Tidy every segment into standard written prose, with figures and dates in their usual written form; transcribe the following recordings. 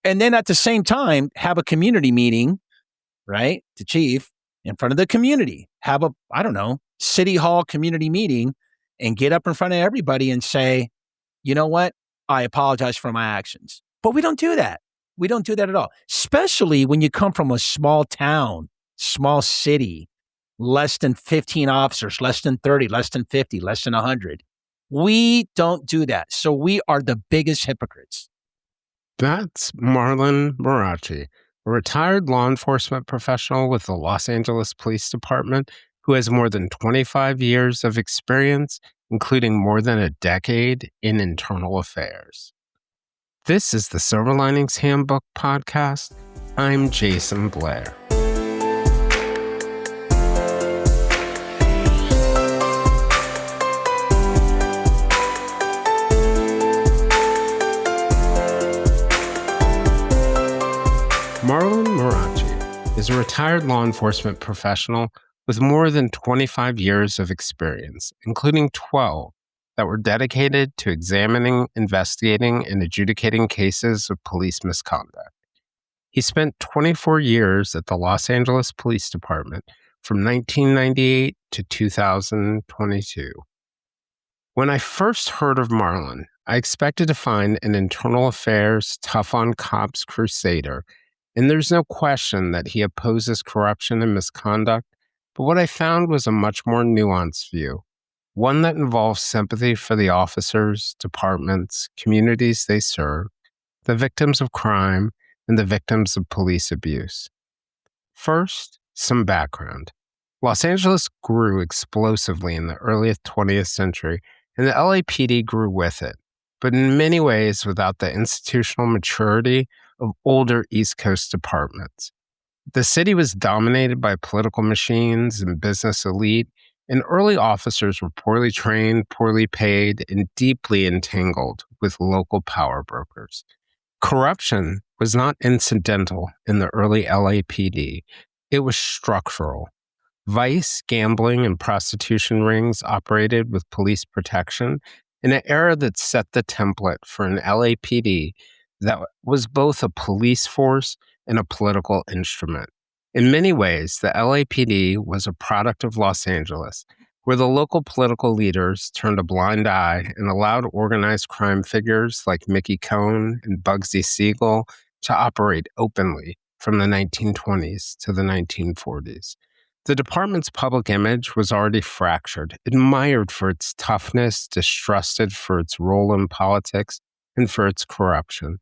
And then at the same time, have a community meeting, right? The chief in front of the community, have a, I don't know, city hall community meeting and get up in front of everybody and say, you know what? I apologize for my actions. But we don't do that. We don't do that at all, especially when you come from a small town, small city, less than 15 officers, less than 30, less than 50, less than 100. We don't do that. So we are the biggest hypocrites. That's Marlon Marrache, a retired law enforcement professional with the Los Angeles Police Department who has more than 25 years of experience, including more than a decade in internal affairs. This is the Silver Linings Handbook podcast. I'm Jason Blair. Marlon Marrache is a retired law enforcement professional with more than 25 years of experience, including 12 that were dedicated to examining, investigating, and adjudicating cases of police misconduct. He spent 24 years at the Los Angeles Police Department from 1998 to 2022. When I first heard of Marlon, I expected to find an internal affairs, tough-on-cops crusader, and there's no question that he opposes corruption and misconduct, but what I found was a much more nuanced view, one that involves sympathy for the officers, departments, communities they serve, the victims of crime, and the victims of police abuse. First, some background. Los Angeles grew explosively in the early 20th century, and the LAPD grew with it, but in many ways without the institutional maturity of older East Coast departments. The city was dominated by political machines and business elite, and early officers were poorly trained, poorly paid, and deeply entangled with local power brokers. Corruption was not incidental in the early LAPD. It was structural. Vice, gambling, and prostitution rings operated with police protection in an era that set the template for an LAPD that was both a police force and a political instrument. In many ways, the LAPD was a product of Los Angeles, where the local political leaders turned a blind eye and allowed organized crime figures like Mickey Cohen and Bugsy Siegel to operate openly from the 1920s to the 1940s. The department's public image was already fractured, admired for its toughness, distrusted for its role in politics, and for its corruption.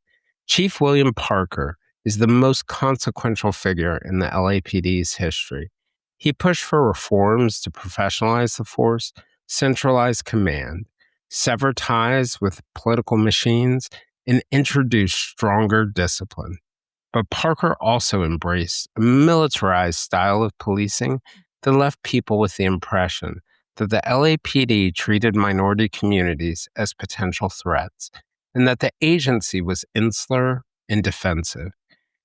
Chief William Parker is the most consequential figure in the LAPD's history. He pushed for reforms to professionalize the force, centralize command, sever ties with political machines, and introduce stronger discipline. But Parker also embraced a militarized style of policing that left people with the impression that the LAPD treated minority communities as potential threats, and that the agency was insular and defensive.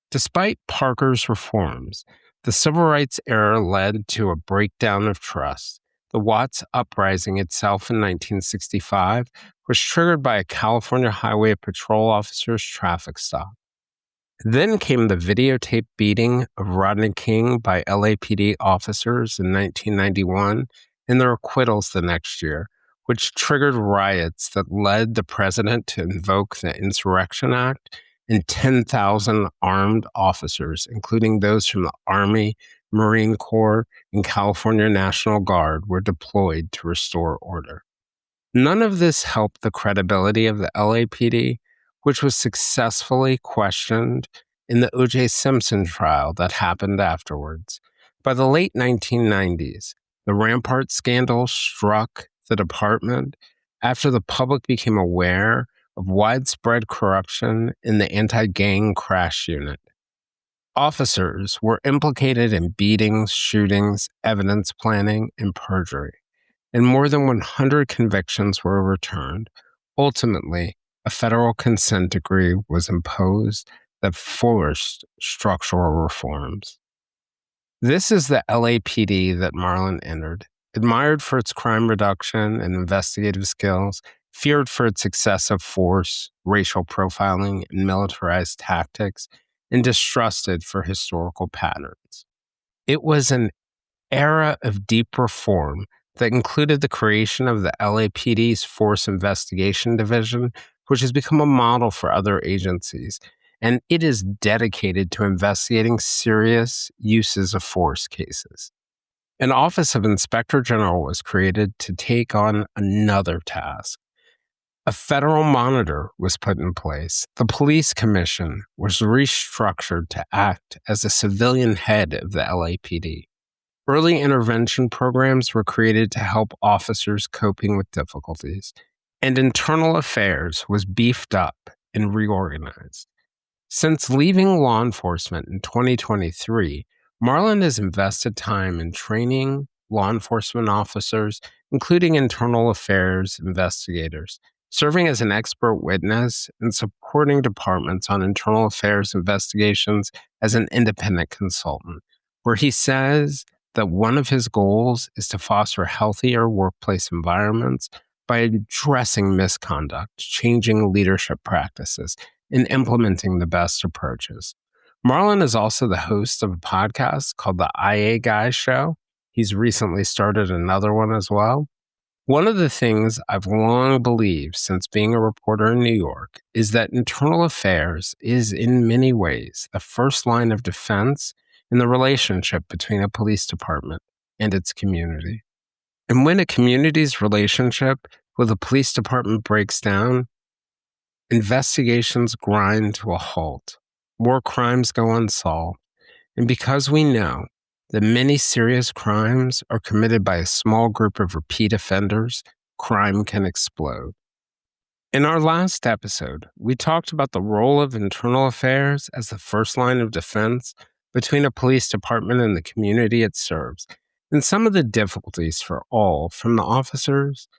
Despite Parker's reforms, the civil rights era led to a breakdown of trust. The Watts Uprising itself in 1965 was triggered by a California Highway Patrol officer's traffic stop. Then came the videotape beating of Rodney King by LAPD officers in 1991 and their acquittals the next year, which triggered riots that led the president to invoke the Insurrection Act, and 10,000 armed officers, including those from the Army, Marine Corps, and California National Guard, were deployed to restore order. None of this helped the credibility of the LAPD, which was successfully questioned in the O.J. Simpson trial that happened afterwards. By the late 1990s, the Rampart scandal struck the department after the public became aware of widespread corruption in the anti-gang crash unit. Officers were implicated in beatings, shootings, evidence planning, and perjury, and more than 100 convictions were overturned. Ultimately, a federal consent decree was imposed that forced structural reforms. This is the LAPD that Marlon entered. Admired for its crime reduction and investigative skills, feared for its excessive force, racial profiling, and militarized tactics, and distrusted for historical patterns. It was an era of deep reform that included the creation of the LAPD's Force Investigation Division, which has become a model for other agencies, and it is dedicated to investigating serious uses of force cases. An Office of Inspector General was created to take on another task. A federal monitor was put in place. The Police Commission was restructured to act as a civilian head of the LAPD. Early intervention programs were created to help officers coping with difficulties, and internal affairs was beefed up and reorganized. Since leaving law enforcement in 2023, Marlon has invested time in training law enforcement officers, including internal affairs investigators, serving as an expert witness and supporting departments on internal affairs investigations as an independent consultant, where he says that one of his goals is to foster healthier workplace environments by addressing misconduct, changing leadership practices, and implementing the best approaches. Marlon is also the host of a podcast called The IA Guy Show. He's recently started another one as well. One of the things I've long believed since being a reporter in New York is that internal affairs is in many ways the first line of defense in the relationship between a police department and its community. And when a community's relationship with a police department breaks down, investigations grind to a halt. More crimes go unsolved. And because we know that many serious crimes are committed by a small group of repeat offenders, crime can explode. In our last episode, we talked about the role of internal affairs as the first line of defense between a police department and the community it serves, and some of the difficulties for all, from the officers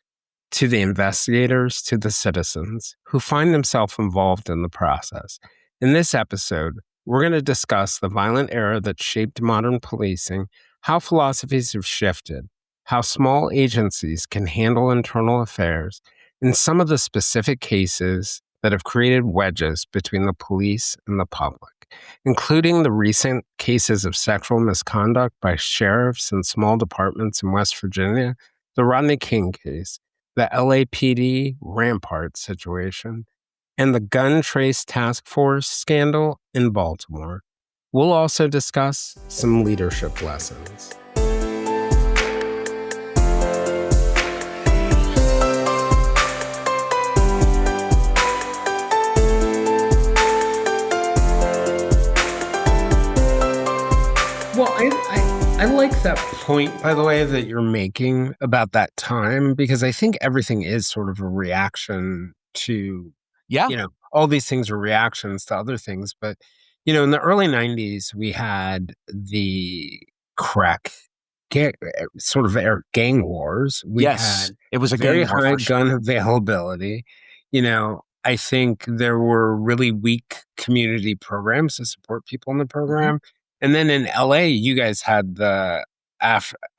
to the investigators to the citizens who find themselves involved in the process. In this episode, we're going to discuss the violent era that shaped modern policing, how philosophies have shifted, how small agencies can handle internal affairs, and some of the specific cases that have created wedges between the police and the public, including the recent cases of sexual misconduct by sheriffs and small departments in West Virginia, the Rodney King case, the LAPD Rampart situation, and the Gun Trace Task Force scandal in Baltimore. We'll also discuss some leadership lessons. Well, I like that point, by the way, that you're making about that time, because I think everything is sort of a reaction to, Yeah. all these things are reactions to other things. But, in the early 90s, we had the sort of gang wars. We Yes. had It was a very gang war high for sure. gun availability. I think there were really weak community programs to support people in the program. And then in LA, you guys had the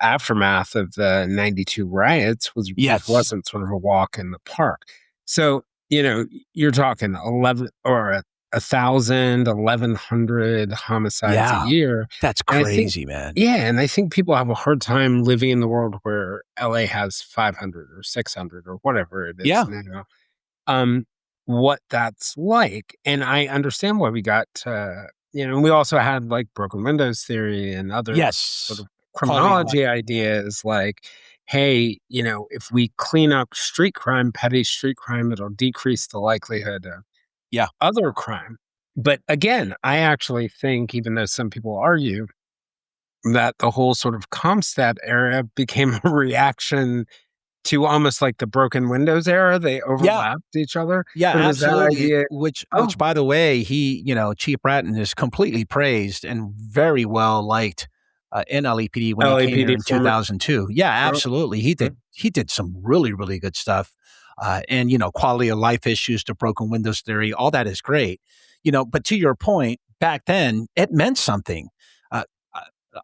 aftermath of the 92 riots, which Yes. wasn't sort of a walk in the park. So, you're talking 11 or 1,000, 1,100 homicides a year. That's And I think- crazy, man. Yeah, and I think people have a hard time living in the world where LA has 500 or 600 or whatever it is now. What that's like. And I understand why we got and we also had like broken windows theory and other sort of criminology ideas like, hey, if we clean up street crime, petty street crime, it'll decrease the likelihood of other crime. But again, I actually think, even though some people argue, that the whole sort of Comstat era became a reaction to almost like the broken windows era. They overlapped each other. Yeah, But it was that absolutely. idea- Which, by the way, he, Chief Bratton is completely praised and very well liked in LAPD when he came here in 2002. Yeah, absolutely. He did some really, really good stuff. And, quality of life issues to broken windows theory, all that is great. But to your point, back then, it meant something.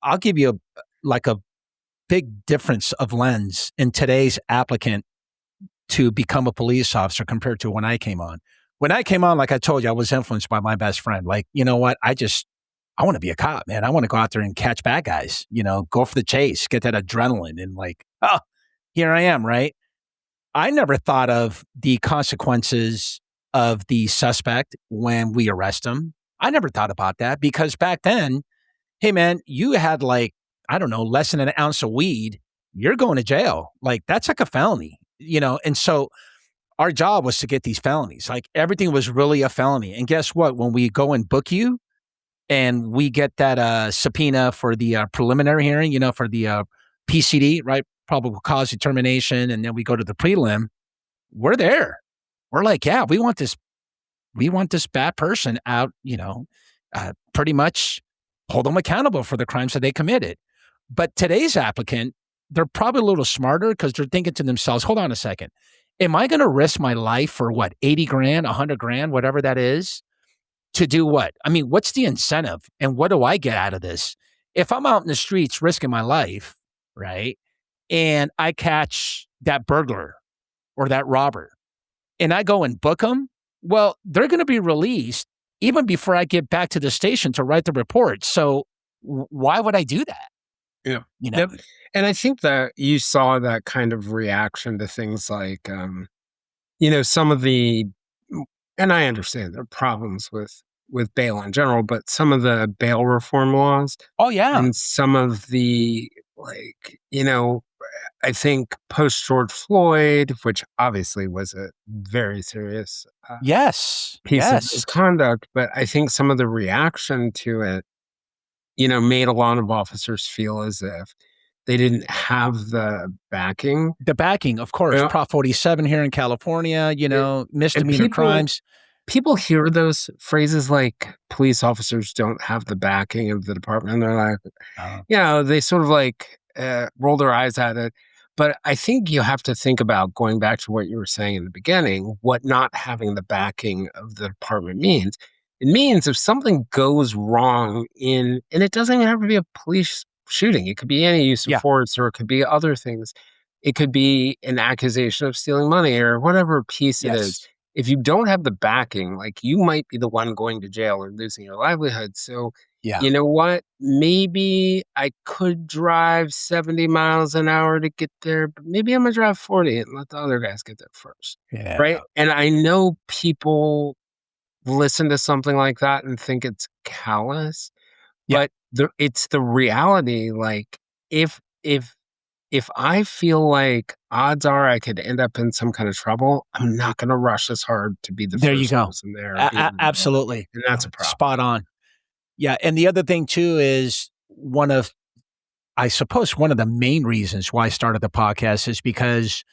I'll give you a big difference of lens in today's applicant to become a police officer compared to when I came on. When I came on, like I told you, I was influenced by my best friend. Like, you know what? I want to be a cop, man. I want to go out there and catch bad guys, go for the chase, get that adrenaline and like, oh, here I am, right? I never thought of the consequences of the suspect when we arrest him. I never thought about that because back then, hey man, you had like, I don't know, less than an ounce of weed, you're going to jail. Like that's like a felony, And so our job was to get these felonies. Like everything was really a felony. And guess what? When we go and book you and we get that subpoena for the preliminary hearing, for the PCD, right? Probable cause determination. And then we go to the prelim, we're there. We're like, yeah, we want this bad person out, pretty much hold them accountable for the crimes that they committed. But today's applicant, they're probably a little smarter because they're thinking to themselves, hold on a second. Am I going to risk my life for what, 80 grand, 100 grand, whatever that is, to do what? I mean, what's the incentive and what do I get out of this? If I'm out in the streets risking my life, right, and I catch that burglar or that robber and I go and book them, well, they're going to be released even before I get back to the station to write the report. So why would I do that? Yeah. Yep. And I think that you saw that kind of reaction to things like, some of the, and I understand there are problems with bail in general, but some of the bail reform laws. Oh, yeah. And some of the, I think post George Floyd, which obviously was a very serious piece of misconduct, but I think some of the reaction to it, made a lot of officers feel as if they didn't have the backing. The backing, of course. Prop 47 here in California, misdemeanor crimes. People hear those phrases like police officers don't have the backing of the department. And they're like, they sort of like roll their eyes at it. But I think you have to think about, going back to what you were saying in the beginning, what not having the backing of the department means. It means if something goes wrong and it doesn't even have to be a police shooting. It could be any use of force, or it could be other things. It could be an accusation of stealing money or whatever piece it is. If you don't have the backing, like, you might be the one going to jail or losing your livelihood. So, you know what? Maybe I could drive 70 miles an hour to get there, but maybe I'm going to drive 40 and let the other guys get there first. Yeah. Right? And I know people listen to something like that and think it's callous, but it's the reality. Like, if I feel like odds are I could end up in some kind of trouble, I'm not going to rush as hard to be the first person there. Absolutely. And that's a problem. Spot on. Yeah. And the other thing too is one of the main reasons why I started the podcast is because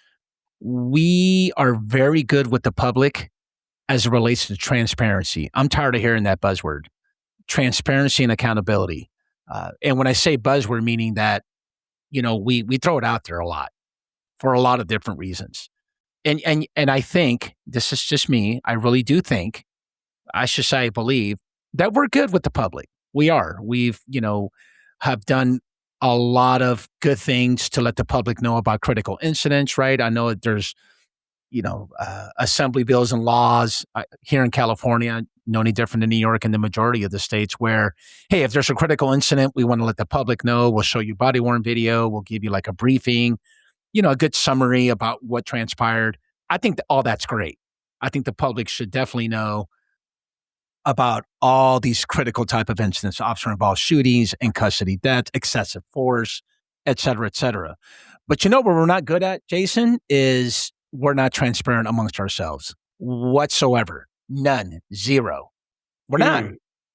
we are very good with the public as it relates to transparency. I'm tired of hearing that buzzword, transparency and accountability. And when I say buzzword, meaning that, we throw it out there a lot for a lot of different reasons. And I think, this is just me, I really do think, I believe that we're good with the public. We are. We've, have done a lot of good things to let the public know about critical incidents, right? I know that there's, assembly bills and laws here in California, no any different than New York and the majority of the states, where, hey, if there's a critical incident, we want to let the public know. We'll show you body-worn video. We'll give you like a briefing, a good summary about what transpired. I think that all that's great. I think the public should definitely know about all these critical type of incidents, officer-involved shootings, in custody deaths, excessive force, et cetera, et cetera. But what we're not good at, Jason, is we're not transparent amongst ourselves whatsoever. None. Zero. We're not.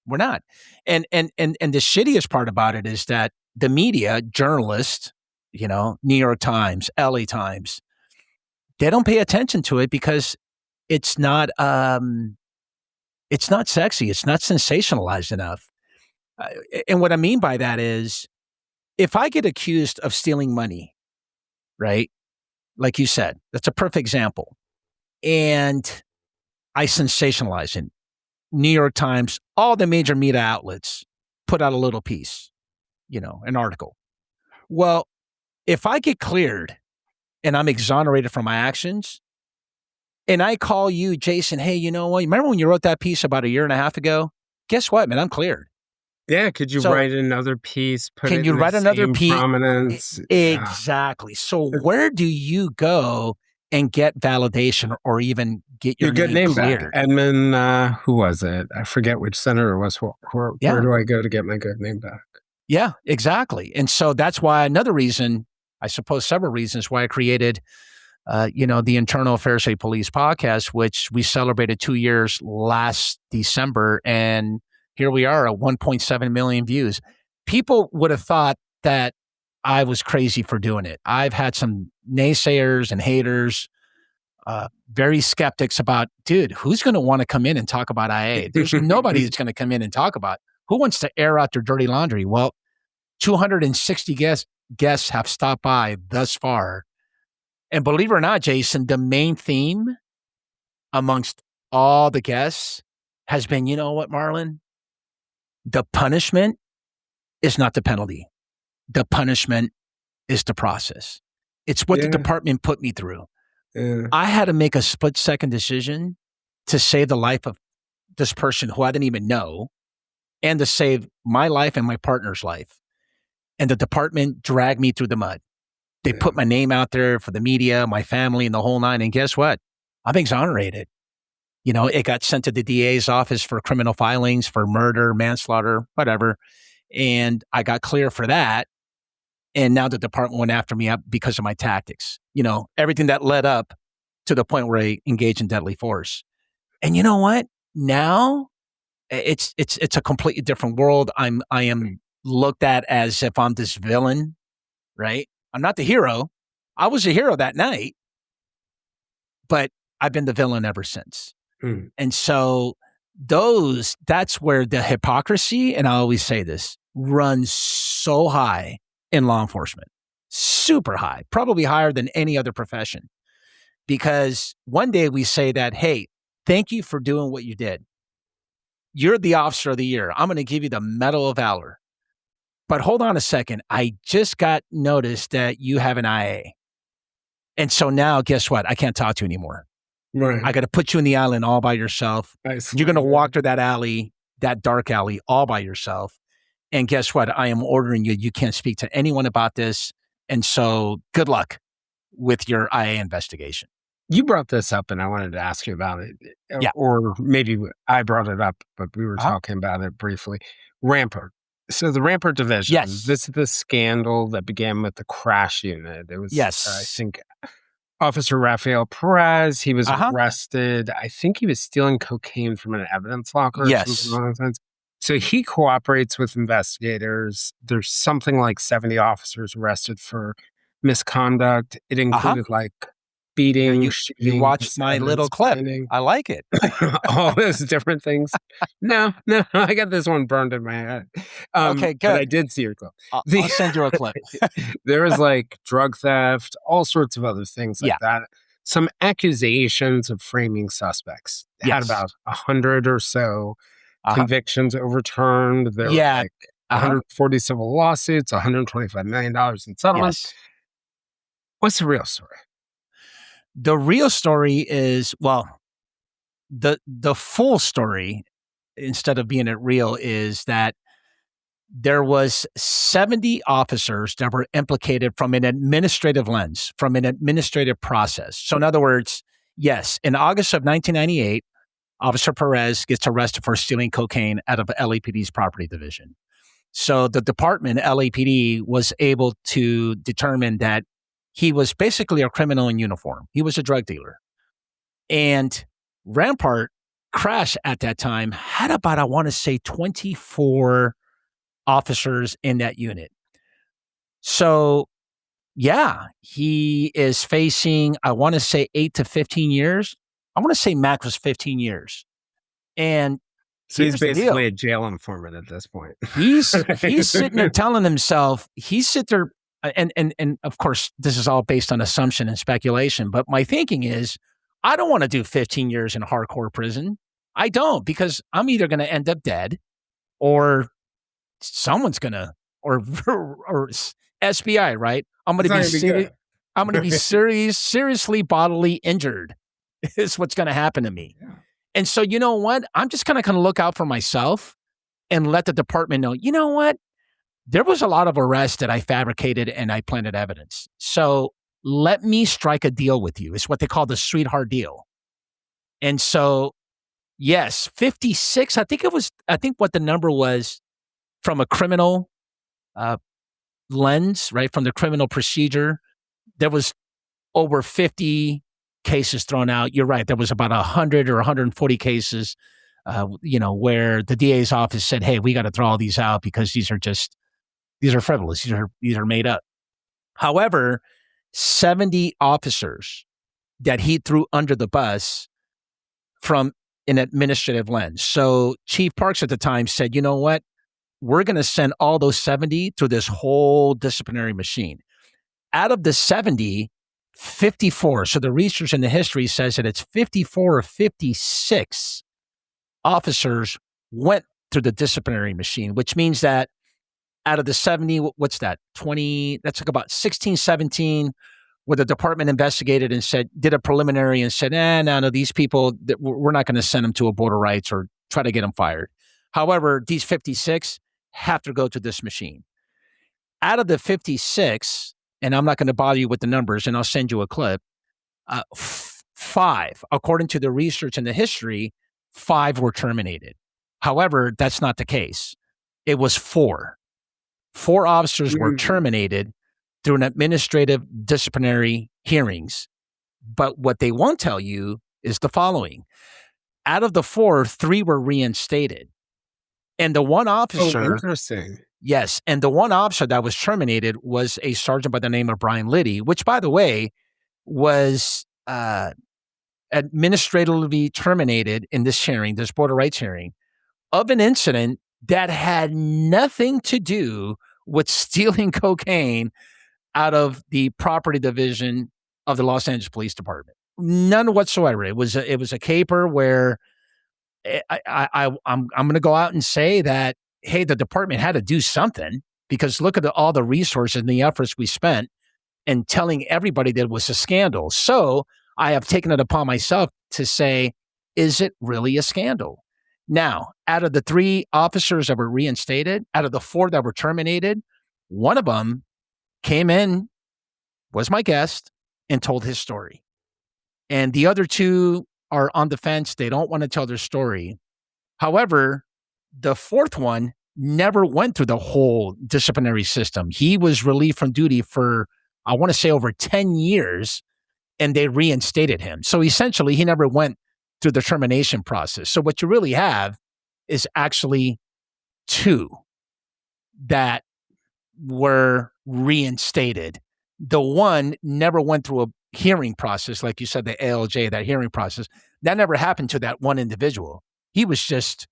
We're not. And the shittiest part about it is that the media, journalists, New York Times, LA Times, they don't pay attention to it because it's not sexy. It's not sensationalized enough. And what I mean by that is, if I get accused of stealing money, right? Like you said, that's a perfect example. And I sensationalize it. New York Times, all the major media outlets put out a little piece, an article. Well, if I get cleared and I'm exonerated from my actions, and I call you, Jason, hey, you know what? Remember when you wrote that piece about a year and a half ago? Guess what, man? I'm cleared. Yeah, could you So write another piece, put can it you in the write another same piece? prominence? Exactly. So where do you go and get validation or even get your good name name back. cleared? Edmund, who was it? I forget which senator it was. Where do I go to get my good name back? Yeah, exactly. And so that's why another reason, I suppose several reasons why I created the Internal Affairs State Police podcast, which we celebrated 2 years last December. And here we are at 1.7 million views. People would have thought that I was crazy for doing it. I've had some naysayers and haters, very skeptics about, dude, who's going to want to come in and talk about IA? There's nobody that's going to come in and talk about who wants to air out their dirty laundry. Well, 260 guests have stopped by thus far. And believe it or not, Jason, the main theme amongst all the guests has been, you know what, Marlon? The punishment is not the penalty. The punishment is the process. It's what the department put me through. Yeah. I had to make a split-second decision to save the life of this person who I didn't even know and to save my life and my partner's life. And the department dragged me through the mud. They put my name out there for the media, my family, and the whole nine. And guess what? I'm exonerated. It got sent to the DA's office for criminal filings for murder, manslaughter, whatever. And I got clear for that. And now the department went after me up because of my tactics. Everything that led up to the point where I engaged in deadly force. And you know what? Now it's a completely different world. I am looked at as if I'm this villain, right? I'm not the hero. I was a hero that night, but I've been the villain ever since. And so that's where the hypocrisy, and I always say this, runs so high in law enforcement, super high, probably higher than any other profession. Because one day we say that, hey, thank you for doing what you did. You're the officer of the year. I'm going to give you the Medal of Valor. But hold on a second. I just got noticed that you have an IA. And so now, guess what? I can't talk to you anymore. Right. I got to put you in the island all by yourself. You're going to walk through that alley, that dark alley, all by yourself. And guess what? I am ordering you. You can't speak to anyone about this. And so good luck with your IA investigation. You brought this up and I wanted to ask you about it. Yeah. Or maybe I brought it up, but we were talking about it briefly. Rampart. So the Rampart Division, yes. This is the scandal that began with the crash unit. It was, yes. I think, Officer Rafael Perez. He was arrested. I think he was stealing cocaine from an evidence locker. Yes. Or something along those lines. So he cooperates with investigators. There's something like 70 officers arrested for misconduct. It included like beating, shooting. You watched my little clip. I like it. All those different things. No, I got this one burned in my head. Okay, good. But I did see your clip. I'll send you a clip. There was like drug theft, all sorts of other things like that. Some accusations of framing suspects. They had about 100 or so convictions overturned. There were like 140 civil lawsuits, $125 million in settlements. Yes. What's the real story? The real story is, well, the full story, instead of being it real, is that there was 70 officers that were implicated from an administrative lens, from an administrative process. So in other words, yes, in August of 1998, Officer Perez gets arrested for stealing cocaine out of LAPD's property division. So the department, LAPD, was able to determine that he was basically a criminal in uniform. He was a drug dealer. And Rampart-CRASH at that time had about, I want to say, 24 officers in that unit. So, yeah, he is facing, I want to say, 8 to 15 years. I want to say max was 15 years. And so he's basically a jail informant at this point. He's sitting there telling himself, and of course, this is all based on assumption and speculation, but my thinking is, I don't want to do 15 years in hardcore prison. I don't, because I'm either going to end up dead or someone's going to, or SBI, right? I'm going to be seriously bodily injured. is what's going to happen to me. Yeah. And so, you know what? I'm just going to look out for myself and let the department know, you know what? There was a lot of arrests that I fabricated and I planted evidence. So let me strike a deal with you. It's what they call the sweetheart deal. And so, yes, 56, I think what the number was from a criminal lens, right? From the criminal procedure, there was over 50 cases thrown out. You're right. There was about 100 or 140 cases, where the DA's office said, hey, we got to throw all these out because these are frivolous. These are made up. However, 70 officers that he threw under the bus from an administrative lens. So Chief Parks at the time said, you know what? We're going to send all those 70 through this whole disciplinary machine. Out of the 70, 54. So the research in the history says that it's 54 or 56 officers went through the disciplinary machine, which means that out of the 70, what's that? 20, that's like about 16, 17, where the department investigated and did a preliminary and said, no, these people, we're not going to send them to a board of rights or try to get them fired. However, these 56 have to go to this machine. Out of the 56, and I'm not going to bother you with the numbers, and I'll send you a clip, 5, according to the research and the history, 5 were terminated. However, that's not the case. It was 4. 4 officers were terminated through an administrative disciplinary hearings. But what they won't tell you is the following. Out of the 4, 3 were reinstated. And the one officer... Oh, interesting. Yes, and the one officer that was terminated was a sergeant by the name of Brian Liddy, which, by the way, was administratively terminated in this hearing, this board of rights hearing, of an incident that had nothing to do with stealing cocaine out of the property division of the Los Angeles Police Department. None whatsoever. It was a caper where I'm going to go out and say that, hey, the department had to do something, because look at all the resources and the efforts we spent in telling everybody that it was a scandal. So I have taken it upon myself to say, is it really a scandal? Now, out of the 3 officers that were reinstated, out of the 4 that were terminated, one of them came in, was my guest, and told his story. And the other 2 are on the fence. They don't want to tell their story. However, the 4th one never went through the whole disciplinary system. He was relieved from duty for, I want to say, over 10 years, and they reinstated him. So essentially, he never went through the termination process. So what you really have is actually 2 that were reinstated. The one never went through a hearing process, like you said, the ALJ, that hearing process. That never happened to that one individual. He was just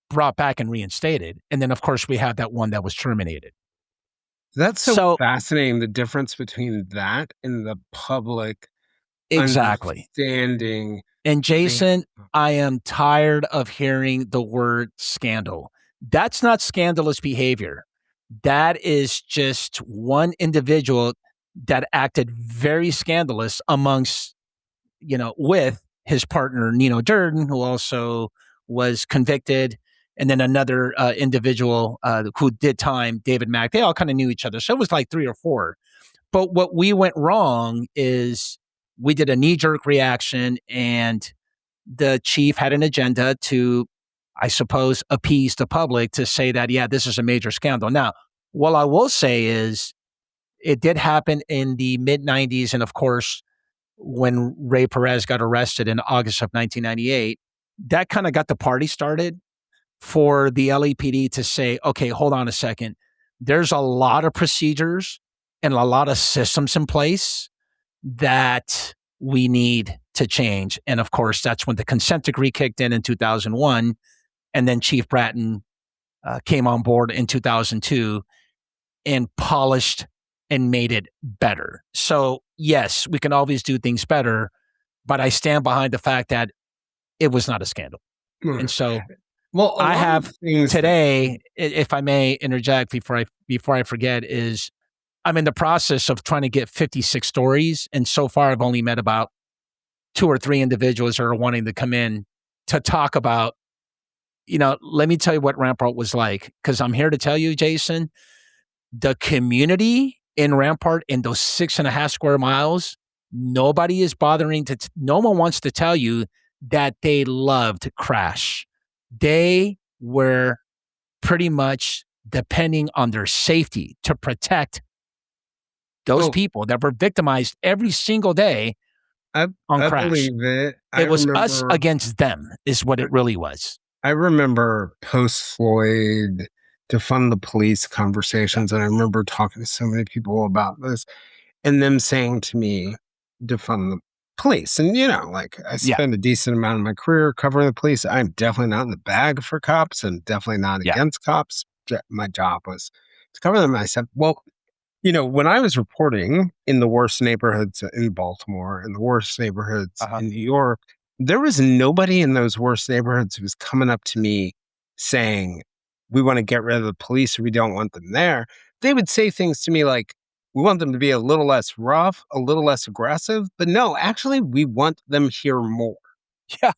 brought back and reinstated. And then, of course, we have that one that was terminated. That's so fascinating, the difference between that and the public understanding. And Jason, I am tired of hearing the word scandal. That's not scandalous behavior. That is just one individual that acted very scandalous amongst, with his partner, Nino Durden, who also was convicted, and then another individual who did time, David Mack. They all kind of knew each other. So it was like 3 or 4. But what we went wrong is we did a knee-jerk reaction, and the chief had an agenda to, I suppose, appease the public to say that, yeah, this is a major scandal. Now, what I will say is it did happen in the mid-90s. And of course, when Ray Perez got arrested in August of 1998, that kind of got the party started for the LAPD to say, okay, hold on a second. There's a lot of procedures and a lot of systems in place that we need to change. And of course, that's when the consent decree kicked in 2001. And then Chief Bratton came on board in 2002 and polished and made it better. So yes, we can always do things better, but I stand behind the fact that it was not a scandal. And so I have today, if I may interject before I forget, is I'm in the process of trying to get 56 stories. And so far I've only met about 2 or 3 individuals that are wanting to come in to talk about, let me tell you what Rampart was like, because I'm here to tell you, Jason, the community in Rampart in those 6.5 square miles, nobody is bothering no one wants to tell you that they loved Crash. They were pretty much depending on their safety to protect those people that were victimized every single day on I Crash. believe it. It was us against them is what it really was. I remember post-Floyd defund the police conversations, and I remember talking to so many people about this and them saying to me, defund the police. And, I spent a decent amount of my career covering the police. I'm definitely not in the bag for cops and definitely not against cops. My job was to cover them. I said, well, when I was reporting in the worst neighborhoods in Baltimore and the worst neighborhoods in New York, there was nobody in those worst neighborhoods who was coming up to me saying, we want to get rid of the police or we don't want them there. They would say things to me like, we want them to be a little less rough, a little less aggressive. But no, actually, we want them here more. Yeah.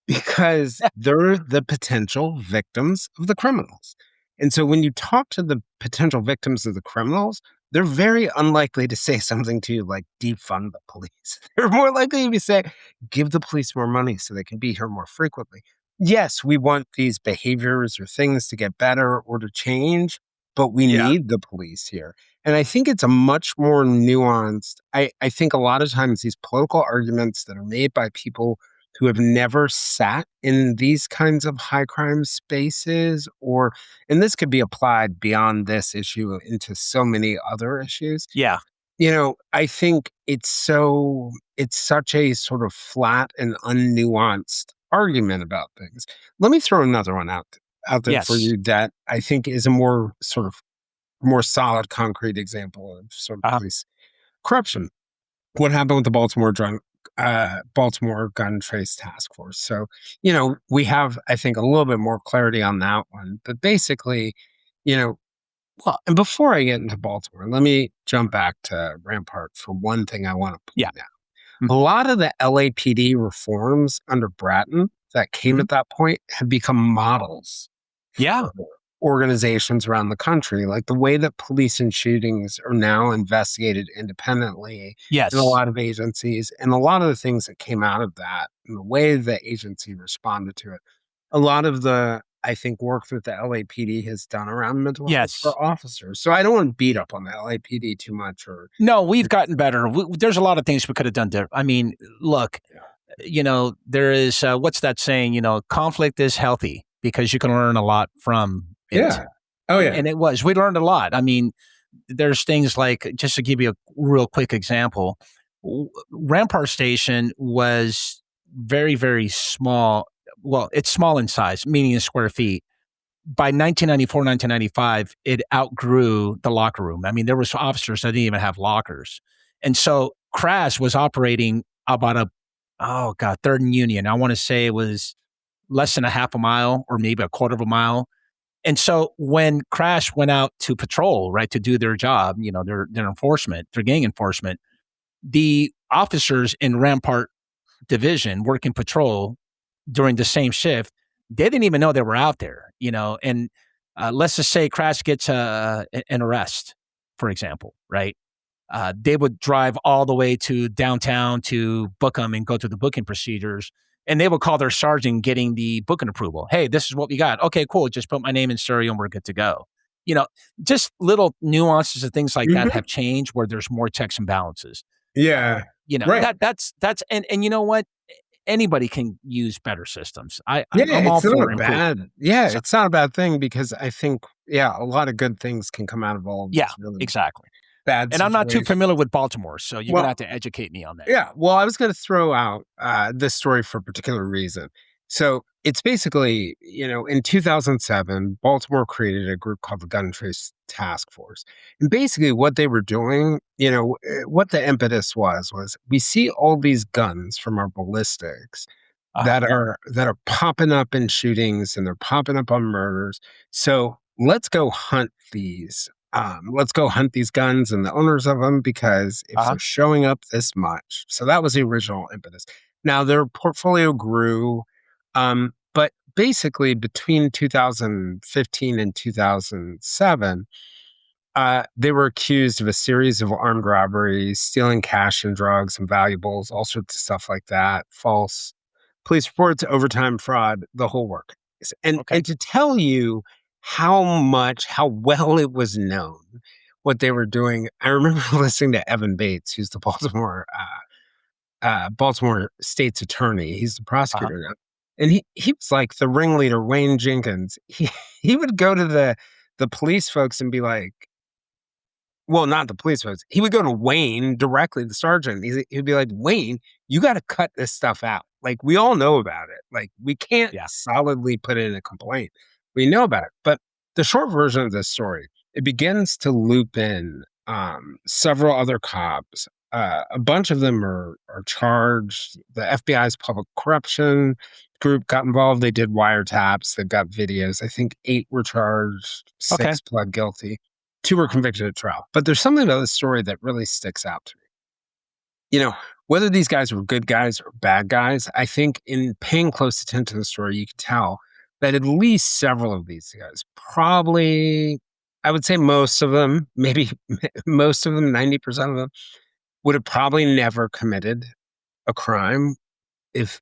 Because they're the potential victims of the criminals. And so when you talk to the potential victims of the criminals, they're very unlikely to say something to you like defund the police. They're more likely to say, give the police more money so they can be here more frequently. Yes, we want these behaviors or things to get better or to change, but we need the police here. And I think it's a much more nuanced, I think a lot of times these political arguments that are made by people who have never sat in these kinds of high crime spaces, and this could be applied beyond this issue into so many other issues. Yeah. I think it's such a sort of flat and unnuanced argument about things. Let me throw another one out there for you that I think is a more sort of more solid, concrete example of sort of police corruption. What happened with the Baltimore Gun Trace Task Force? So, we have, I think, a little bit more clarity on that one. But basically, well, and before I get into Baltimore, let me jump back to Rampart for one thing I want to point out. A lot of the LAPD reforms under Bratton that came at that point have become models for organizations around the country, like the way that police and shootings are now investigated independently in a lot of agencies, and a lot of the things that came out of that and the way the agency responded to it. A lot of the, I think, work that the LAPD has done around mental health for officers. So I don't want to beat up on the LAPD too much. No, we've gotten better. There's a lot of things we could have done different. I mean, look, there is, what's that saying? Conflict is healthy because you can learn a lot from it. Yeah. Oh, yeah. And we learned a lot. I mean, there's things like, just to give you a real quick example, Rampart Station was very, very small. Well, it's small in size, meaning in square feet. By 1994, 1995, it outgrew the locker room. I mean, there was officers that didn't even have lockers. And so Crash was operating about 3rd and Union. I want to say it was less than a half a mile or maybe a quarter of a mile. And so when Crash went out to patrol, right, to do their job, their enforcement, their gang enforcement, the officers in Rampart Division working patrol during the same shift, they didn't even know they were out there, and let's just say Crash gets an arrest, for example, right? They would drive all the way to downtown to book them and go through the booking procedures. And they would call their sergeant getting the booking approval. Hey, this is what we got. Okay, cool. Just put my name in serial and we're good to go. Just little nuances of things like that have changed where there's more checks and balances. Yeah. Right. That's and you know what? Anybody can use better systems. I'm all for improvement. It's not a bad thing because I think, a lot of good things can come out of all of this. Really exactly. Bad and I'm not too familiar with Baltimore, so you're going to have to educate me on that. Yeah, well, I was going to throw out this story for a particular reason. So it's basically, in 2007, Baltimore created a group called the Gun Trace Task Force. And basically what they were doing, what the impetus was we see all these guns from our ballistics that are popping up in shootings and they're popping up on murders. So let's go hunt these. Let's go hunt these guns and the owners of them because if they're showing up this much. So that was the original impetus. Now, their portfolio grew, but basically between 2015 and 2007, they were accused of a series of armed robberies, stealing cash and drugs and valuables, all sorts of stuff like that, false police reports, overtime fraud, the whole work. Okay. And to tell you how well it was known what they were doing, I remember listening to Evan Bates, who's the Baltimore state's attorney. He's the Uh-huh. prosecutor now. And he was like the ringleader, Wayne Jenkins. He would go to the police folks and be like, well, not the police folks. He would go to Wayne directly, the sergeant. He'd be like, Wayne, you got to cut this stuff out. Like, we all know about it. Like, we can't Yeah. solidly put it in a complaint. We know about it. But the short version of this story, it begins to loop in several other cops. A bunch of them are charged. The FBI's public corruption group got involved. They did wiretaps. They've got videos. I think 8 were charged, Okay. 6 pled guilty. 2 were convicted at trial. But there's something about this story that really sticks out to me. You know, whether these guys were good guys or bad guys, I think in paying close attention to the story, you could tell that at least several of these guys, probably, I would say most of them, maybe most of them, 90% of them, would have probably never committed a crime if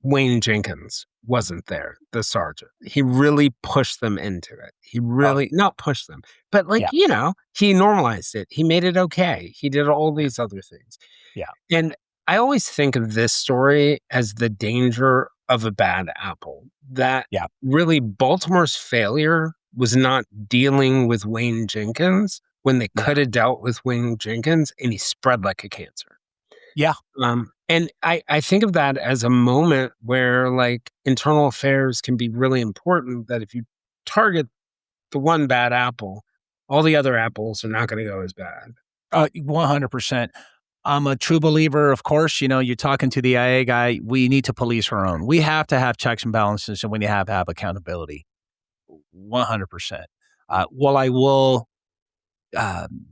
Wayne Jenkins wasn't there, the sergeant. He really pushed them into it. He Oh, really, not pushed them, but like, yeah. he normalized it. He made it okay. He did all these other things. Yeah. And I always think of this story as the danger of a bad apple, that Yeah. really Baltimore's failure was not dealing with Wayne Jenkins when they Yeah. could have dealt with Wayne Jenkins, and he spread like a cancer. Yeah. And I think of that as a moment where like internal affairs can be really important, that if you target the one bad apple, all the other apples are not going to go as bad. 100%. I'm a true believer, of course, you're talking to the IA guy. We need to police our own. We have to have checks and balances, and we have to have accountability. 100%. Well, I will um,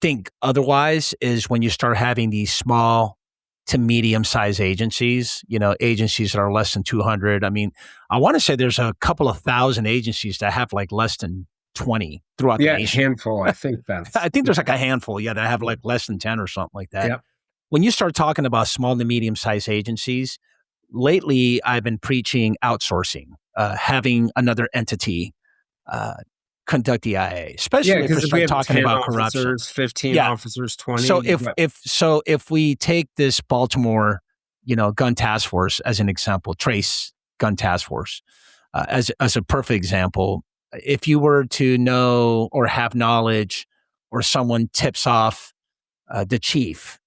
think otherwise is when you start having these small to medium sized agencies, agencies that are less than 200. I mean, I want to say there's a couple of thousand agencies that have like less than 20 throughout the Yeah, nation. handful. I think that's. I think there's like a handful, that have like less than 10 or something like that. Yeah. When you start talking about small to medium sized agencies, lately I've been preaching outsourcing, having another entity conduct the IA, especially if Because we if we start have talking 10 about corruption. officers, 15 Yeah. officers, 20. So if we take this Baltimore, gun task force as an example, Trace gun task force as a perfect example, if you were to know or have knowledge, or someone tips off the chief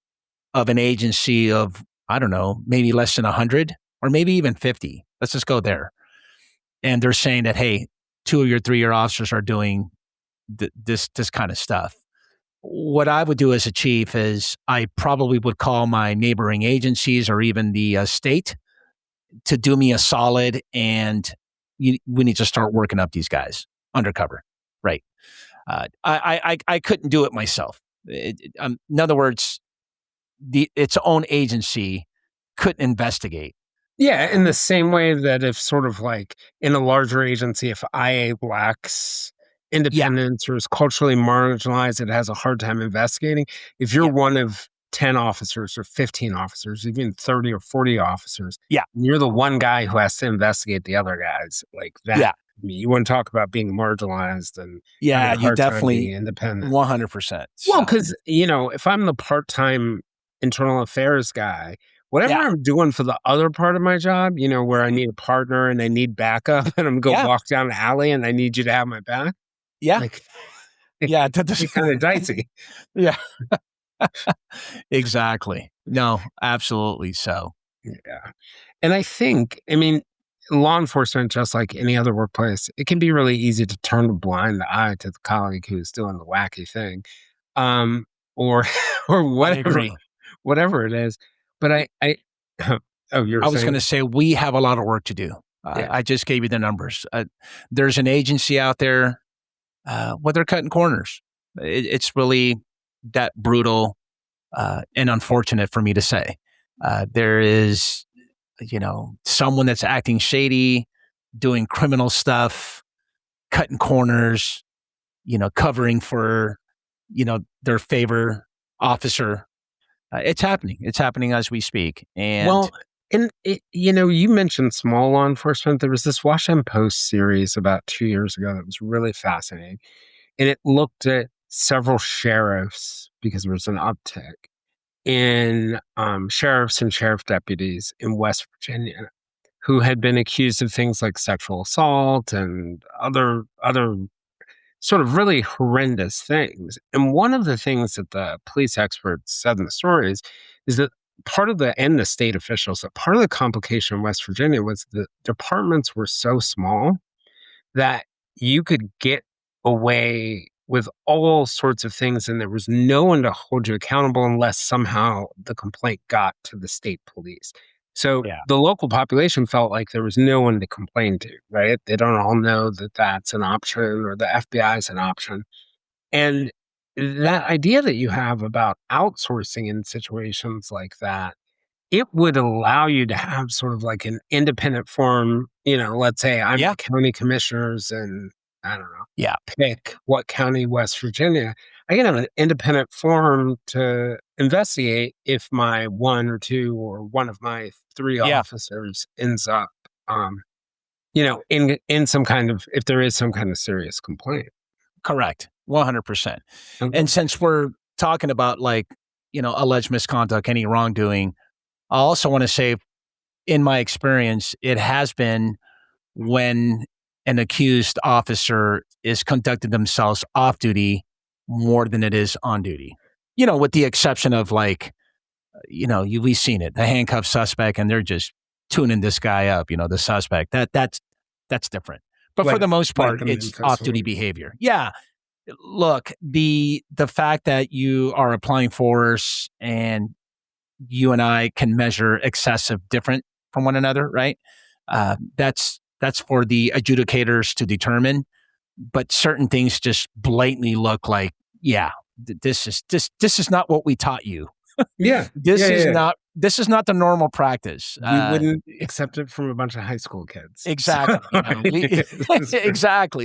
of an agency of, I don't know, maybe less than 100 or maybe even 50, let's just go there, and they're saying that, hey, 2 of your 3 year officers are doing this kind of stuff. What I would do as a chief is I probably would call my neighboring agencies or even the state to do me a solid, and we need to start working up these guys undercover, right? I couldn't do it myself. In other words, its own agency couldn't investigate. Yeah, in the same way that if sort of like in a larger agency, if IA lacks Yeah, independence or is culturally marginalized, it has a hard time investigating. If you're yeah, one of 10 officers or 15 officers, even 30 or 40 officers, yeah, and you're the one guy who has to investigate the other guys like that. yeah, I mean, you want to talk about being marginalized and having yeah. a You hard time definitely being independent. 100%. Well, So because, if I'm the part-time internal affairs guy, whatever yeah, I'm doing for the other part of my job, where I need a partner and I need backup and I'm going to yeah, walk down the alley and I need you to have my back, yeah, like, yeah. it's kind of dicey. Yeah, exactly. No, absolutely. So Yeah. And I think, I mean, law enforcement, just like any other workplace, it can be really easy to turn a blind eye to the colleague who's doing the wacky thing, um, or or I whatever agree. whatever it is. But I oh, you're I was going saying? to say we have a lot of work to do. Yeah. I just gave you the numbers. There's an agency out there where they're cutting corners. It's really that brutal and unfortunate for me to say. There is, someone that's acting shady, doing criminal stuff, cutting corners, covering for, their favor officer. It's happening. It's happening as we speak. And you mentioned small law enforcement. There was this Washington Post series about 2 years ago that was really fascinating. And it looked at several sheriffs because there was an uptick in sheriffs and sheriff deputies in West Virginia who had been accused of things like sexual assault and other sort of really horrendous things. And one of the things that the police experts said in the stories is that the state officials, that part of the complication in West Virginia was the departments were so small that you could get away with all sorts of things and there was no one to hold you accountable unless somehow the complaint got to the state police. So the local population felt like there was no one to complain to, right? They don't all know that that's an option or the FBI is an option. And that idea that you have about outsourcing in situations like that, it would allow you to have sort of like an independent forum. Let's say I'm the county commissioners and I don't know, pick what county, West Virginia. I can have an independent forum to investigate if my one or two or one of my three officers ends up, in some kind of, if there is some kind of serious complaint. Correct. 100%. Okay. And since we're talking about alleged misconduct, any wrongdoing, I also want to say, in my experience, it has been when an accused officer is conducting themselves off duty more than it is on duty. With the exception of we've seen it, the handcuffed suspect, and they're just tuning this guy up, the suspect. That's different. But for the most part, it's off-duty behavior. Yeah. Look, the fact that you are applying force and you and I can measure excessive different from one another, right? That's for the adjudicators to determine. But certain things just blatantly look like, this is not what we taught you. This is not the normal practice. We wouldn't accept it from a bunch of high school kids. Exactly.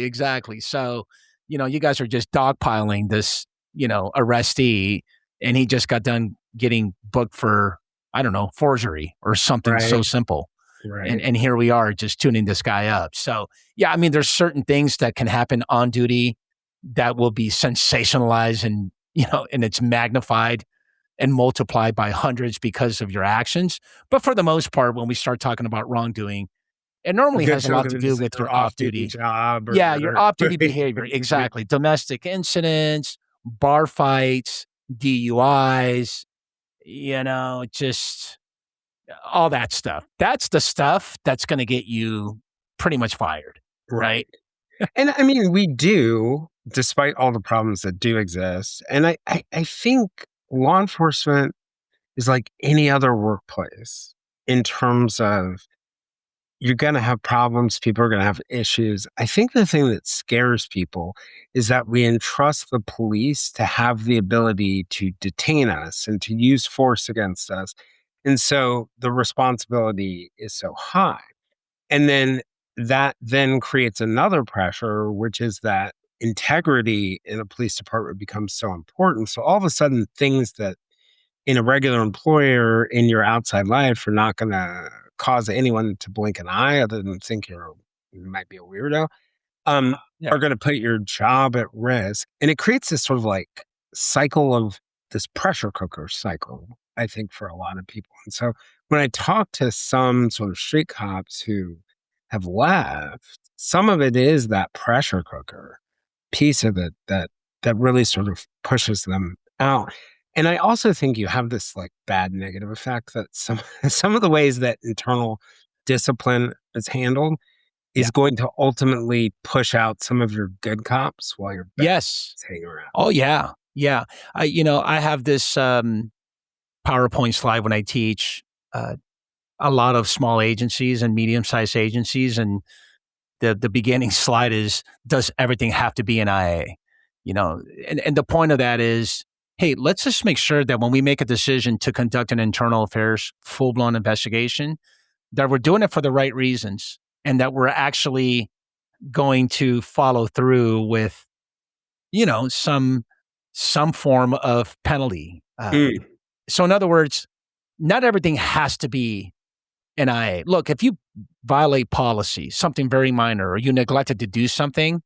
Exactly. So, you guys are just dogpiling this, arrestee, and he just got done getting booked for, I don't know, forgery or something so simple. Right. And here we are just tuning this guy up. So, there's certain things that can happen on duty that will be sensationalized and, and it's magnified and multiplied by hundreds because of your actions. But for the most part, when we start talking about wrongdoing, it normally has a lot to do with your off-duty job. Your off-duty behavior. Exactly. Domestic incidents, bar fights, DUIs, just all that stuff. That's the stuff that's going to get you pretty much fired. Right. And we do, despite all the problems that do exist. And I think law enforcement is like any other workplace in terms of you're going to have problems. People are going to have issues. I think the thing that scares people is that we entrust the police to have the ability to detain us and to use force against us. And so the responsibility is so high. And then that then creates another pressure, which is that integrity in a police department becomes so important. So all of a sudden, things that in a regular employer in your outside life are not going to cause anyone to blink an eye other than think you might be a weirdo, are going to put your job at risk. And it creates this sort of like cycle of this pressure cooker cycle, I think, for a lot of people. And so when I talk to some sort of street cops who have left, some of it is that pressure cooker piece of it that really sort of pushes them out. And I also think you have this like bad negative effect that some of the ways that internal discipline is handled is going to ultimately push out some of your good cops while your bad cops hang around. Oh yeah. Yeah. I have this PowerPoint slide when I teach a lot of small agencies and medium-sized agencies, and the beginning slide is, does everything have to be an IA? And the point of that is, hey, let's just make sure that when we make a decision to conduct an internal affairs full-blown investigation, that we're doing it for the right reasons and that we're actually going to follow through with, some form of penalty. So in other words, not everything has to be an IA. Look, if you violate policy, something very minor, or you neglected to do something,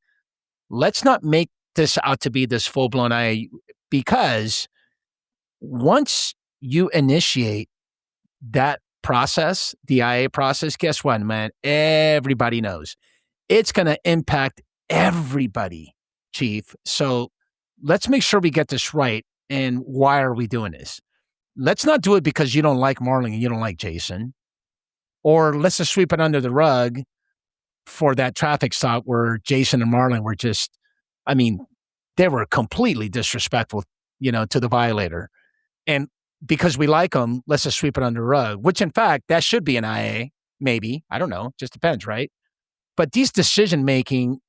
let's not make this out to be this full-blown IA, because once you initiate that process, the IA process, guess what, man? Everybody knows. It's going to impact everybody, Chief. So let's make sure we get this right. And why are we doing this? Let's not do it because you don't like Marlon and you don't like Jason. Or let's just sweep it under the rug for that traffic stop where Jason and Marlon were just, they were completely disrespectful, to the violator. And because we like them, let's just sweep it under the rug, which in fact, that should be an IA, maybe. I don't know. Just depends, right? But these decision-making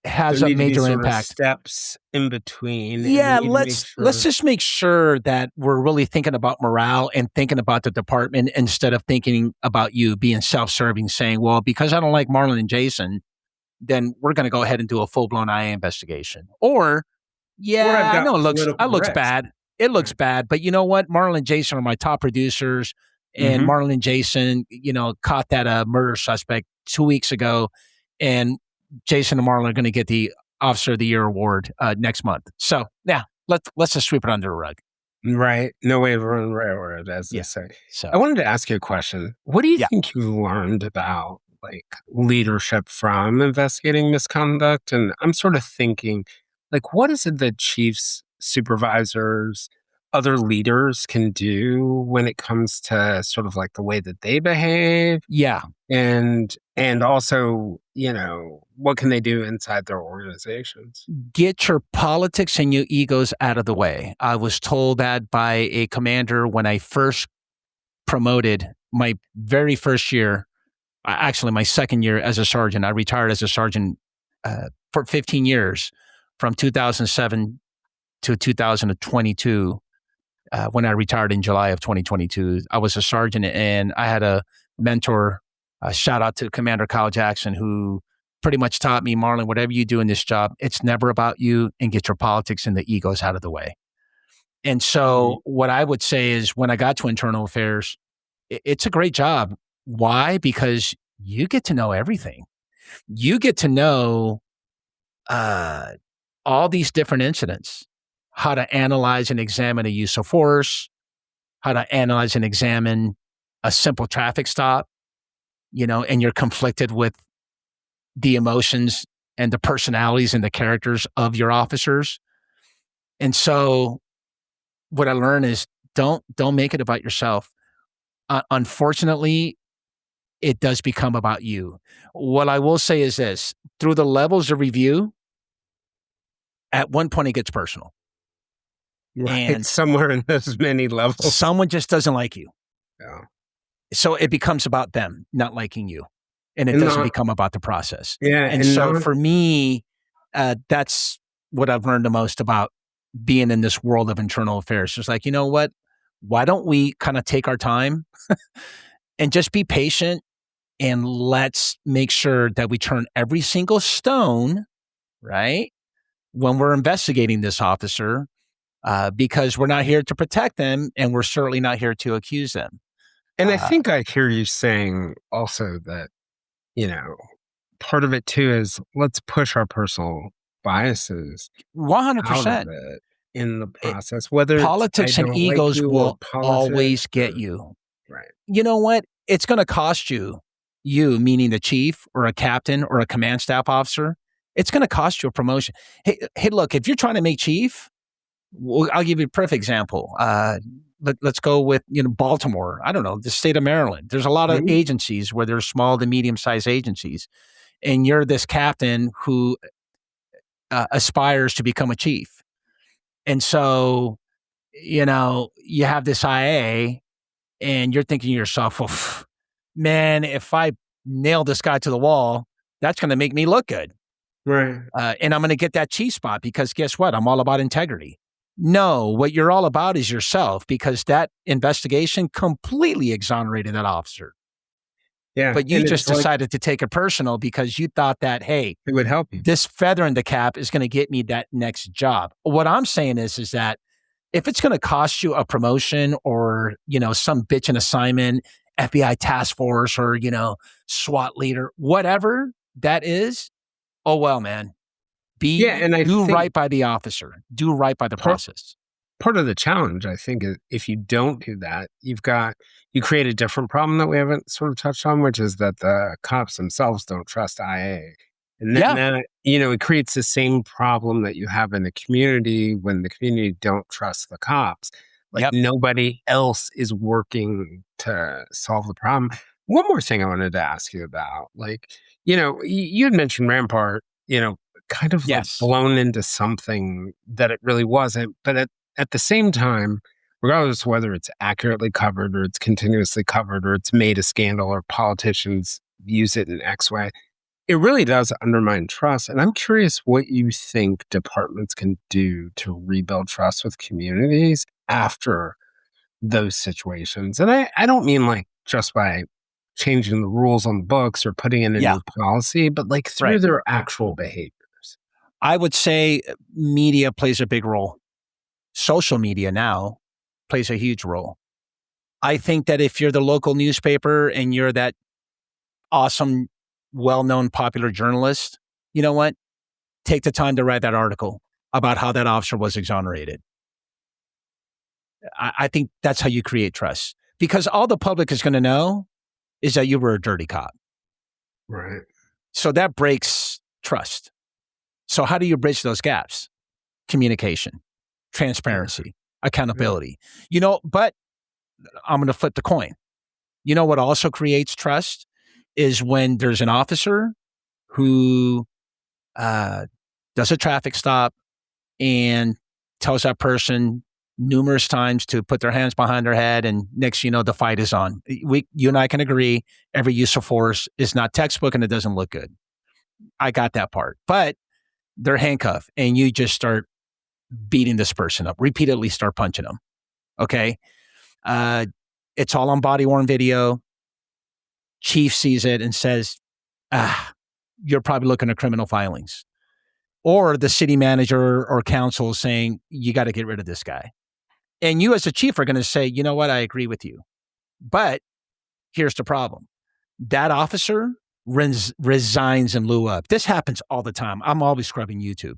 has a major impact. Steps in between. Yeah, let's just make sure that we're really thinking about morale and thinking about the department instead of thinking about you being self-serving, saying, well, because I don't like Marlon and Jason, then we're going to go ahead and do a full-blown IA investigation. Or, I know it looks bad. It looks bad, but you know what? Marlon and Jason are my top producers, and Marlon and Jason, caught that murder suspect 2 weeks ago, and Jason and Marlon are going to get the Officer of the Year award next month. So, let's just sweep it under the rug. Right. No way to run railroad, as they say. So, I wanted to ask you a question. What do you think you learned about leadership from investigating misconduct? And I'm sort of thinking, what is it that chiefs, supervisors, other leaders can do when it comes to sort of the way that they behave? Yeah. And also, what can they do inside their organizations? Get your politics and your egos out of the way. I was told that by a commander when I first promoted my very first year, actually my second year as a sergeant. I retired as a sergeant for 15 years from 2007 to 2022. When I retired in July of 2022, I was a sergeant, and I had a mentor, shout out to Commander Kyle Jackson, who pretty much taught me, Marlon, whatever you do in this job, it's never about you, and get your politics and the egos out of the way. And so what I would say is when I got to internal affairs, it's a great job. Why? Because you get to know everything. You get to know all these different incidents, how to analyze and examine a use of force, how to analyze and examine a simple traffic stop, and you're conflicted with the emotions and the personalities and the characters of your officers. And so what I learned is don't make it about yourself. Unfortunately, it does become about you. What I will say is this, through the levels of review, at one point it gets personal. Right. And somewhere in those many levels, someone just doesn't like you. Yeah. So it becomes about them not liking you, and it doesn't become about the process. Yeah. And so for me, that's what I've learned the most about being in this world of internal affairs. It's you know what? Why don't we kind of take our time and just be patient, and let's make sure that we turn every single stone, right, when we're investigating this officer. Because we're not here to protect them, and we're certainly not here to accuse them. And I think I hear you saying also that, part of it too is let's push our personal biases 100% out of it in the process. Whether politics and egos will always get you. Right. You know what? It's going to cost you, meaning the chief or a captain or a command staff officer, it's going to cost you a promotion. Hey, look, if you're trying to make chief, I'll give you a perfect example. Let's go with Baltimore. I don't know, the state of Maryland. There's a lot of agencies where there's small to medium-sized agencies, and you're this captain who aspires to become a chief. And so, you have this IA, and you're thinking to yourself, well, man, if I nail this guy to the wall, that's going to make me look good. Right. And I'm going to get that chief spot because guess what? I'm all about integrity. No, what you're all about is yourself, because that investigation completely exonerated that officer. Yeah. But you And just it's like, decided to take it personal because you thought that, hey, it would help you. this feather in the cap is going to get me that next job. What I'm saying is that if it's going to cost you a promotion or, some bitchin' assignment, FBI task force or, SWAT leader, whatever that is, oh, well, man, Yeah. And I do think right by the officer, do right by the part, process. part of the challenge, I think, is if you don't do that, you create a different problem that we haven't sort of touched on, which is that the cops themselves don't trust IA. And then, Yeah. that, it creates the same problem that you have in the community when the community don't trust the cops. Like Yep. nobody else is working to solve the problem. One more thing I wanted to ask you about, you had mentioned Rampart, kind of like Yes. blown into something that it really wasn't. But at the same time, regardless of whether it's accurately covered or it's continuously covered or it's made a scandal or politicians use it in X way, it really does undermine trust. And I'm curious what you think departments can do to rebuild trust with communities after those situations. And I don't mean like just by changing the rules on the books or putting in a Yeah. new policy, but like through Right. their actual behaviors. I would say media plays a big role. Social media now plays a huge role. I think that if you're the local newspaper and you're that awesome, well-known, popular journalist, you know what? Take the time to write that article about how that officer was exonerated. I think that's how you create trust, because all the public is going to know is that you were a dirty cop. Right. So that breaks trust. So how do you bridge those gaps? Communication, transparency, accountability. But I'm going to flip the coin. You know what also creates trust is when there's an officer who does a traffic stop and tells that person numerous times to put their hands behind their head, and next the fight is on. You and I can agree every use of force is not textbook and it doesn't look good. I got that part. But they're handcuffed and you just start beating this person up, repeatedly start punching them. Okay? It's all on body-worn video. Chief sees it and says, you're probably looking at criminal filings. Or the city manager or council is saying, you got to get rid of this guy. And you as a chief are going to say, you know what, I agree with you. But here's the problem. That officer resigns in lieu of. This happens all the time. I'm always scrubbing YouTube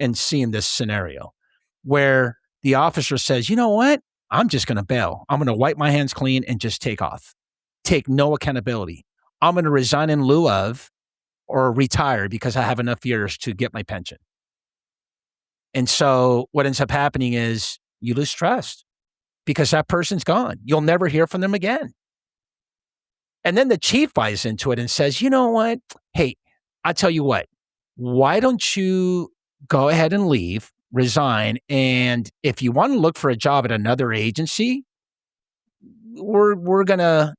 and seeing this scenario where the officer says, you know what, I'm just going to bail. I'm going to wipe my hands clean and just take off. Take no accountability. I'm going to resign in lieu of or retire because I have enough years to get my pension. And so what ends up happening is you lose trust because that person's gone. You'll never hear from them again. And then the chief buys into it and says, you know what? Hey, I tell you what, why don't you go ahead and leave, resign, and if you want to look for a job at another agency, we're going to,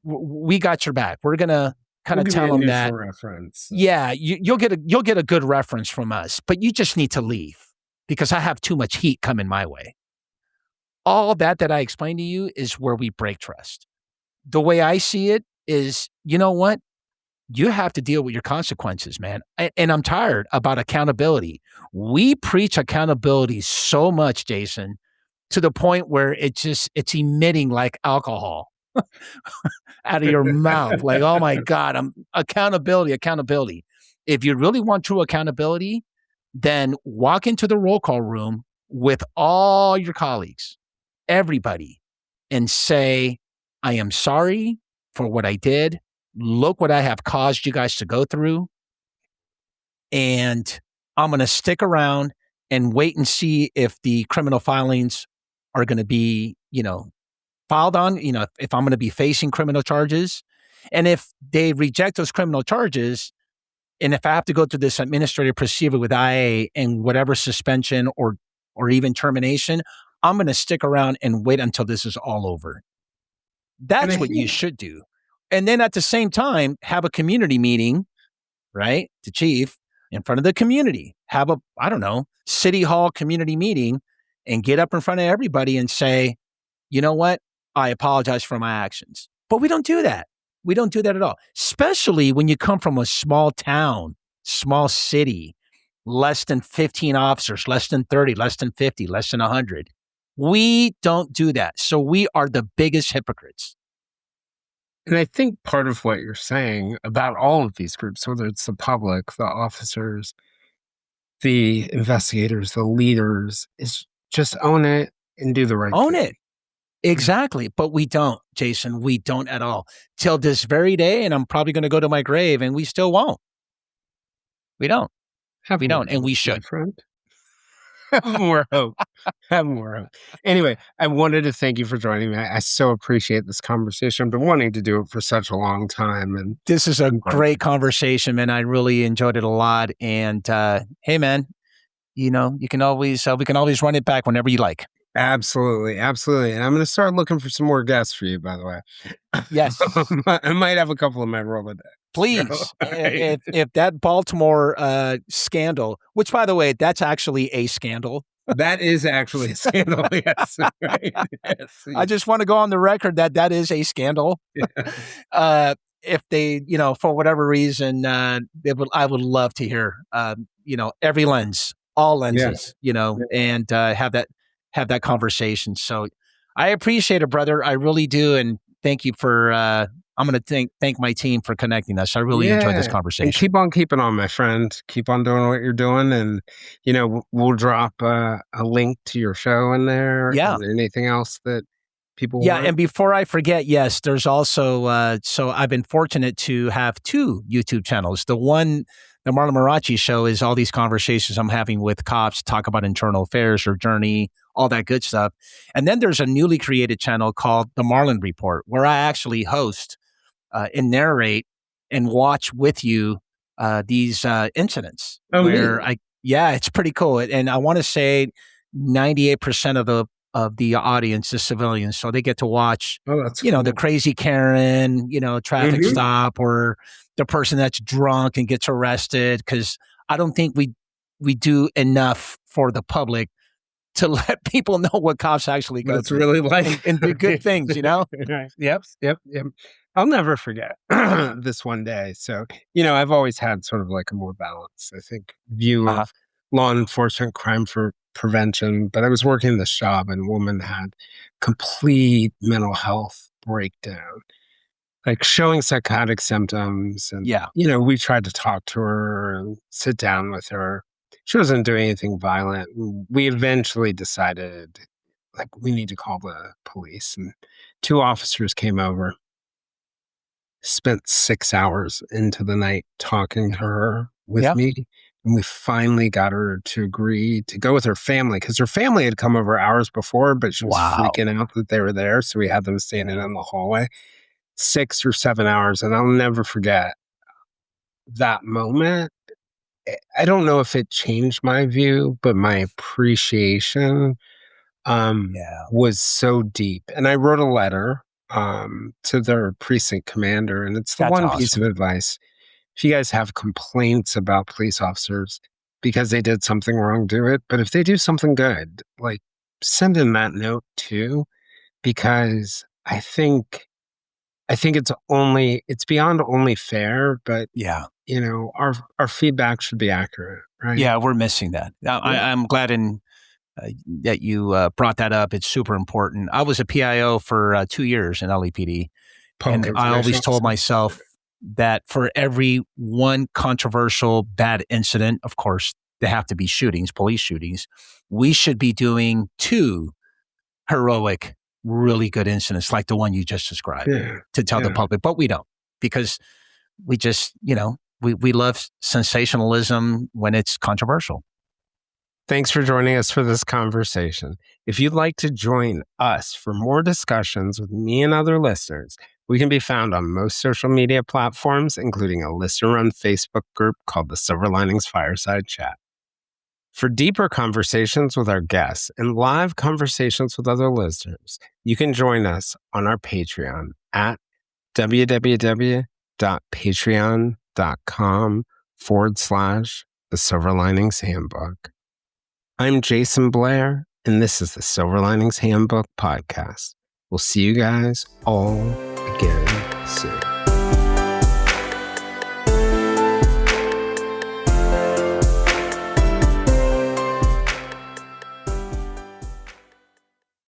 we got your back. We're going to kind of tell them that, reference. Yeah, you'll get a good reference from us, but you just need to leave because I have too much heat coming my way. All that I explained to you is where we break trust. The way I see it is, you know what? You have to deal with your consequences, man. And I'm tired about accountability. We preach accountability so much, Jason, to the point where it's emitting like alcohol out of your mouth. Like, oh my God, accountability. If you really want true accountability, then walk into the roll call room with all your colleagues, everybody, and say, I am sorry for what I did. Look what I have caused you guys to go through. And I'm going to stick around and wait and see if the criminal filings are going to be, filed on, if I'm going to be facing criminal charges. And if they reject those criminal charges, and if I have to go through this administrative procedure with IA and whatever suspension or even termination, I'm going to stick around and wait until this is all over. That's what you should do. And then at the same time, have a community meeting, right? The chief, in front of the community, have a, I don't know, city hall community meeting and get up in front of everybody and say, you know what? I apologize for my actions. But we don't do that. We don't do that at all, especially when you come from a small town, small city, less than 15 officers, less than 30, less than 50, less than 100. We don't do that. So we are the biggest hypocrites. And I think part of what you're saying about all of these groups, whether it's the public, the officers, the investigators, the leaders, is just own it and do the right Own thing. it. Exactly. But we don't, Jason. We don't at all. Till this very day, and I'm probably going to go to my grave, and we still won't. We don't. Have We more don't, and hope, we my should. friend. Have more hope. Have more hope. Anyway, I wanted to thank you for joining me. I so appreciate this conversation. I've been wanting to do it for such a long time. And This is a great conversation, man. I really enjoyed it a lot. And hey, man, you know, you can always we can always run it back whenever you like. Absolutely. Absolutely. And I'm going to start looking for some more guests for you, by the way. Yes. I might have a couple of my Rolodex. Please, So, right. if that Baltimore scandal, which by the way, that's actually a scandal. That is actually a scandal. Yes. Right. Yes. I just want to go on the record that that is a scandal. Yes. If they, you know, for whatever reason, I would love to hear, you know, every lens, all lenses, you know, and have that conversation. So I appreciate it, brother. I really do, and thank you for. I'm going to thank my team for connecting us. I really enjoyed this And conversation. keep on keeping on, my friend. Keep on doing what you're doing. And, you know, we'll drop a link to your show in there. Yeah. Is there anything else that people Yeah. want? And before I forget, yes, there's also, so I've been fortunate to have two YouTube channels. The one, the Marlon Marrache show, is all these conversations I'm having with cops, talk about internal affairs or journey, all that good stuff. And then there's a newly created channel called The Marlon Report, where I actually host and narrate and watch with you these incidents. Oh, where neat. it's pretty cool. And I want to say 98% of the audience is civilians, so they get to watch, Oh, that's you know, cool. the crazy Karen, you know, traffic Mhm. stop, or the person that's drunk and gets arrested. Because I don't think we do enough for the public to let people know what cops actually go What it's through really like. and do good things, you know? Right. Yep. I'll never forget this one day. So, you know, I've always had sort of like a more balanced, I think, view Uh-huh. of law enforcement, crime for prevention. But I was working this job, and a woman had complete mental health breakdown, like showing psychotic symptoms. And, Yeah. you know, we tried to talk to her and sit down with her. She wasn't doing anything violent. We eventually decided, like, we need to call the police. And two officers came over, spent 6 hours into the night talking to her with Yeah. me. And we finally got her to agree to go with her family, because her family had come over hours before, but she was Wow. freaking out that they were there. So we had them standing in the hallway 6 or 7 hours. And I'll never forget that moment. I don't know if it changed my view, but my appreciation Yeah. was so deep. And I wrote a letter to their precinct commander, and it's the That's one piece of awesome. advice. If you guys have complaints about police officers because they did something wrong, do it. But if they do something good, like, send in that note too, because I think it's beyond only fair, but Yeah. you know, our feedback should be accurate, right? Yeah, we're missing that. I'm glad that you brought that up. It's super important. I was a PIO for 2 years in LAPD, Public and I always information told officer. myself that for every one controversial bad incident, of course, there have to be shootings, police shootings, we should be doing 2 heroic, really good incidents like the one you just described to tell the public. But we don't, because we just, you know, we love sensationalism when it's controversial. Thanks for joining us for this conversation. If you'd like to join us for more discussions with me and other listeners, we can be found on most social media platforms, including a listener-run Facebook group called the Silver Linings Fireside Chat. For deeper conversations with our guests and live conversations with other listeners, you can join us on our Patreon at www.patreon.com/LADP the Silver Linings Handbook. I'm Jason Blair, and this is the Silver Linings Handbook podcast. We'll see you guys all again soon.